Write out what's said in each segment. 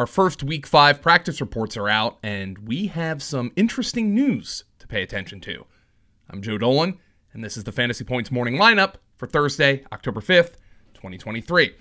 Our first Week 5 practice reports are out, and we have some interesting news to pay attention to. I'm Joe Dolan, and this is the Fantasy Points Morning Lineup for Thursday, October 5th, 2023.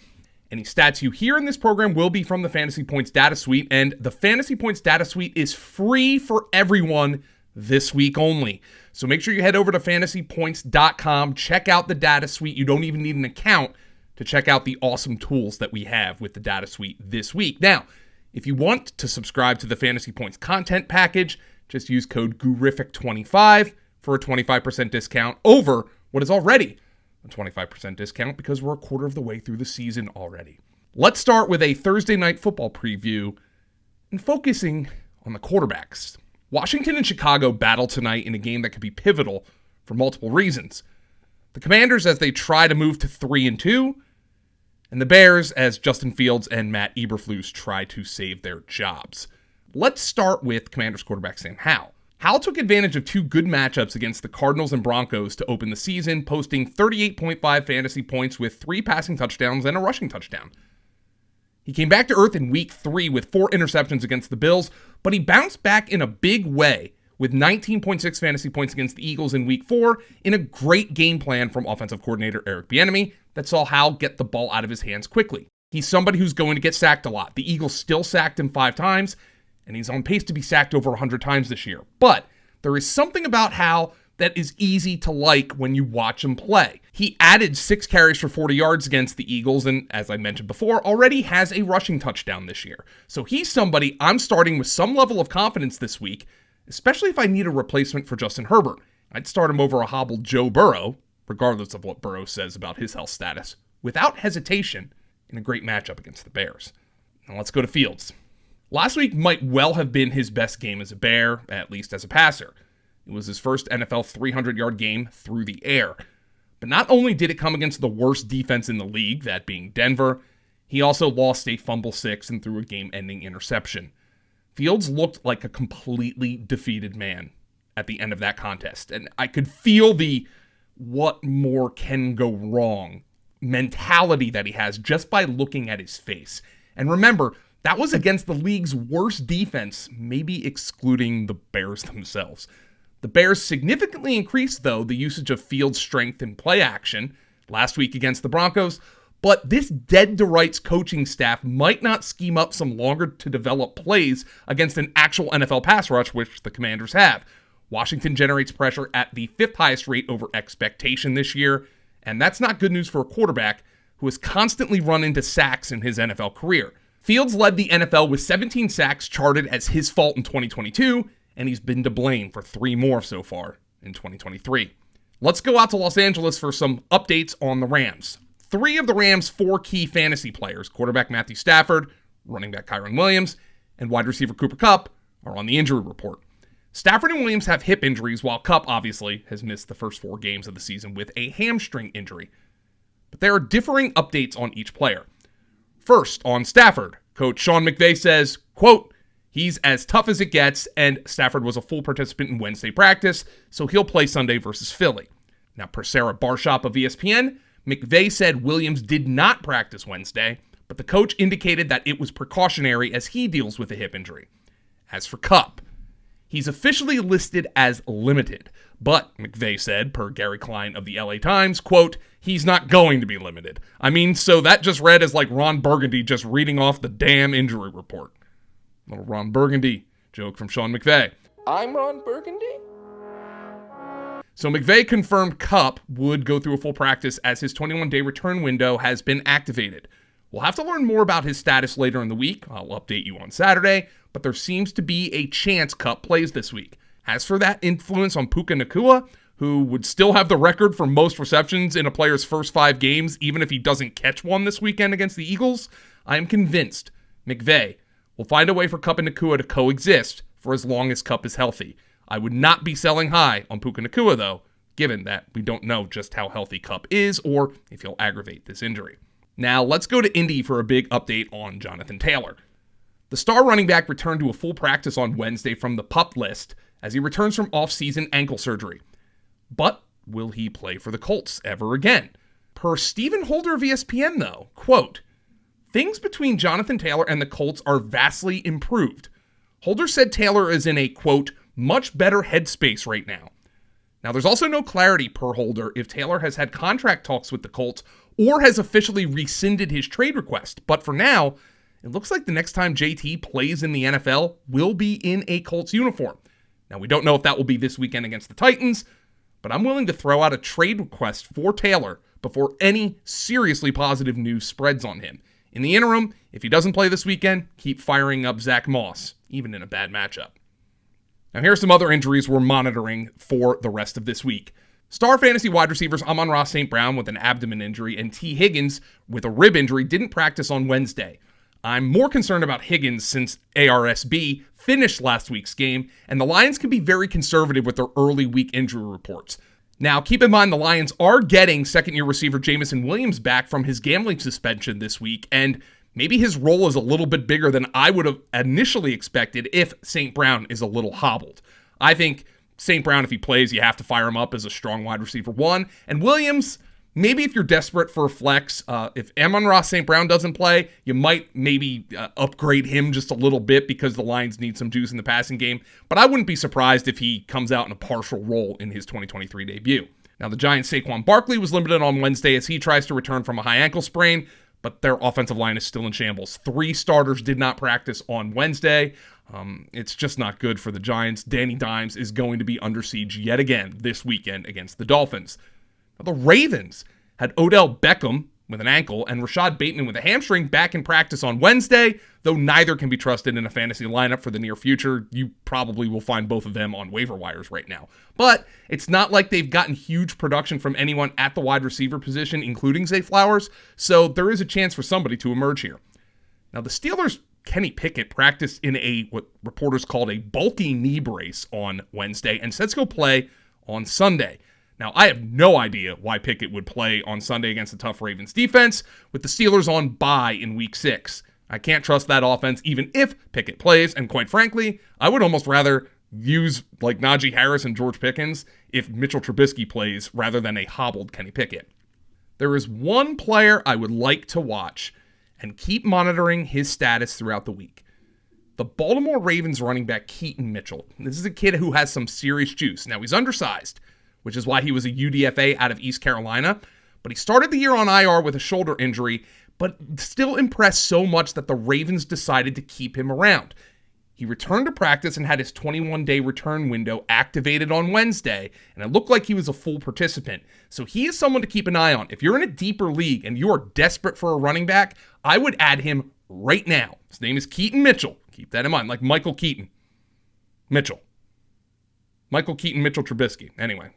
Any stats you hear in this program will be from the Fantasy Points Data Suite, and the Fantasy Points Data Suite is free for everyone this week only. So make sure you head over to fantasypoints.com, check out the Data Suite. You don't even need an account to check out the awesome tools that we have with the Data Suite this week. Now, if you want to subscribe to the Fantasy Points content package, just use code GURIFIC25 for a 25% discount over what is already a 25% discount because we're a quarter of the way through the season already. Let's start with a Thursday night football preview and focusing on the quarterbacks. Washington and Chicago battle tonight in a game that could be pivotal for multiple reasons. The Commanders as they try to move to 3-2, and the Bears as Justin Fields and Matt Eberflus try to save their jobs. Let's start with Commanders quarterback Sam Howell. Howell took advantage of two good matchups against the Cardinals and Broncos to open the season, posting 38.5 fantasy points with 3 passing touchdowns and a rushing touchdown. He came back to earth in week 3 with 4 interceptions against the Bills, but he bounced back in a big way with 19.6 fantasy points against the Eagles in week 4 in a great game plan from offensive coordinator Eric Bieniemy that saw Howell get the ball out of his hands quickly. He's somebody who's going to get sacked a lot. The Eagles still sacked him 5 times, and he's on pace to be sacked over 100 times this year. But there is something about Howell that is easy to like when you watch him play. He added 6 carries for 40 yards against the Eagles, and as I mentioned before, already has a rushing touchdown this year. So he's somebody I'm starting with some level of confidence this week, especially if I need a replacement for Justin Herbert. I'd start him over a hobbled Joe Burrow, regardless of what Burrow says about his health status, without hesitation in a great matchup against the Bears. Now let's go to Fields. Last week might well have been his best game as a Bear, at least as a passer. It was his first NFL 300-yard game through the air. But not only did it come against the worst defense in the league, that being Denver, he also lost a fumble 6 and threw a game-ending interception. Fields looked like a completely defeated man at the end of that contest, and I could feel the what more can go wrong mentality that he has just by looking at his face. And remember, that was against the league's worst defense, maybe excluding the Bears themselves. The Bears significantly increased, though, the usage of Fields' strength in play action last week against the Broncos, but this dead-to-rights coaching staff might not scheme up some longer-to-develop plays against an actual NFL pass rush, which the Commanders have. Washington generates pressure at the 5th highest rate over expectation this year, and that's not good news for a quarterback who has constantly run into sacks in his NFL career. Fields led the NFL with 17 sacks charted as his fault in 2022, and he's been to blame for 3 more so far in 2023. Let's go out to Los Angeles for some updates on the Rams. 3 of the Rams' 4 key fantasy players, quarterback Matthew Stafford, running back Kyron Williams, and wide receiver Cooper Kupp, are on the injury report. Stafford and Williams have hip injuries, while Kupp obviously has missed the first 4 games of the season with a hamstring injury. But there are differing updates on each player. First, on Stafford, Coach Sean McVay says, quote, he's as tough as it gets, and Stafford was a full participant in Wednesday practice, so he'll play Sunday versus Philly. Now, per Sarah Barshop of ESPN, McVay said Williams did not practice Wednesday, but the coach indicated that it was precautionary as he deals with a hip injury. As for Kupp, he's officially listed as limited, but McVay said, per Gary Klein of the LA Times, quote, he's not going to be limited. I mean, so that just read as like Ron Burgundy just reading off the damn injury report. Little Ron Burgundy joke from Sean McVay. I'm Ron Burgundy? So McVay confirmed Kupp would go through a full practice as his 21-day return window has been activated. We'll have to learn more about his status later in the week. I'll update you on Saturday, but there seems to be a chance Kupp plays this week. As for that influence on Puka Nacua, who would still have the record for most receptions in a player's first 5 games, even if he doesn't catch one this weekend against the Eagles, I am convinced McVay will find a way for Kupp and Nacua to coexist for as long as Kupp is healthy. I would not be selling high on Puka Nacua, though, given that we don't know just how healthy Kupp is or if he'll aggravate this injury. Now, let's go to Indy for a big update on Jonathan Taylor. The star running back returned to a full practice on Wednesday from the PUP list as he returns from off-season ankle surgery. But will he play for the Colts ever again? Per Stephen Holder of ESPN, though, quote, things between Jonathan Taylor and the Colts are vastly improved. Holder said Taylor is in a, quote, much better headspace right now. Now, there's also no clarity per Holder if Taylor has had contract talks with the Colts or has officially rescinded his trade request. But for now, it looks like the next time JT plays in the NFL will be in a Colts uniform. Now, we don't know if that will be this weekend against the Titans, but I'm willing to throw out a trade request for Taylor before any seriously positive news spreads on him. In the interim, if he doesn't play this weekend, keep firing up Zach Moss, even in a bad matchup. Now, here are some other injuries we're monitoring for the rest of this week. Star fantasy wide receivers Amon-Ra St. Brown with an abdomen injury and T. Higgins with a rib injury didn't practice on Wednesday. I'm more concerned about Higgins since ARSB finished last week's game, and the Lions can be very conservative with their early week injury reports. Now, keep in mind the Lions are getting second-year receiver Jameson Williams back from his gambling suspension this week, and maybe his role is a little bit bigger than I would have initially expected if St. Brown is a little hobbled. I think St. Brown, if he plays, you have to fire him up as a strong wide receiver one. And Williams, maybe if you're desperate for a flex, if Amon-Ra St. Brown doesn't play, you might maybe upgrade him just a little bit because the Lions need some juice in the passing game. But I wouldn't be surprised if he comes out in a partial role in his 2023 debut. Now, the Giants' Saquon Barkley was limited on Wednesday as he tries to return from a high ankle sprain, but their offensive line is still in shambles. 3 starters did not practice on Wednesday. It's just not good for the Giants. Danny Dimes is going to be under siege yet again this weekend against the Dolphins. Now, the Ravens had Odell Beckham with an ankle and Rashad Bateman with a hamstring back in practice on Wednesday, though neither can be trusted in a fantasy lineup for the near future. You probably will find both of them on waiver wires right now. But it's not like they've gotten huge production from anyone at the wide receiver position, including Zay Flowers, so there is a chance for somebody to emerge here. Now, the Steelers' Kenny Pickett practiced in what reporters called a bulky knee brace on Wednesday and said he'll play on Sunday. Now, I have no idea why Pickett would play on Sunday against the tough Ravens defense with the Steelers on bye in Week 6. I can't trust that offense even if Pickett plays, and quite frankly, I would almost rather use like Najee Harris and George Pickens if Mitchell Trubisky plays rather than a hobbled Kenny Pickett. There is one player I would like to watch and keep monitoring his status throughout the week. The Baltimore Ravens running back Keaton Mitchell. This is a kid who has some serious juice. Now, he's undersized, which is why he was a UDFA out of East Carolina. But he started the year on IR with a shoulder injury, but still impressed so much that the Ravens decided to keep him around. He returned to practice and had his 21-day return window activated on Wednesday, and it looked like he was a full participant. So he is someone to keep an eye on. If you're in a deeper league and you are desperate for a running back, I would add him right now. His name is Keaton Mitchell. Keep that in mind, like Michael Keaton. Mitchell. Michael Keaton, Mitchell Trubisky. Anyway.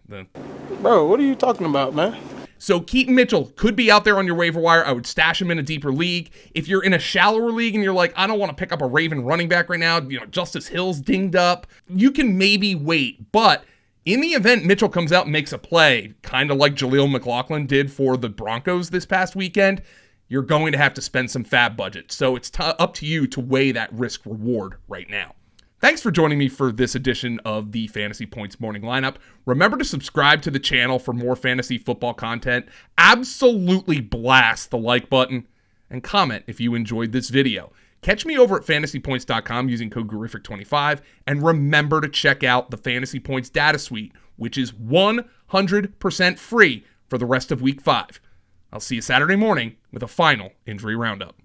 Bro, what are you talking about, man? So Keaton Mitchell could be out there on your waiver wire. I would stash him in a deeper league. If you're in a shallower league and you're like, I don't want to pick up a Raven running back right now, Justice Hill's dinged up, you can maybe wait. But in the event Mitchell comes out and makes a play, kind of like Jaleel McLaughlin did for the Broncos this past weekend, you're going to have to spend some fab budget. So it's up to you to weigh that risk reward right now. Thanks for joining me for this edition of the Fantasy Points Morning Lineup. Remember to subscribe to the channel for more fantasy football content. Absolutely blast the like button and comment if you enjoyed this video. Catch me over at fantasypoints.com using code GURIFIC25, and remember to check out the Fantasy Points Data Suite, which is 100% free for the rest of Week 5. I'll see you Saturday morning with a final injury roundup.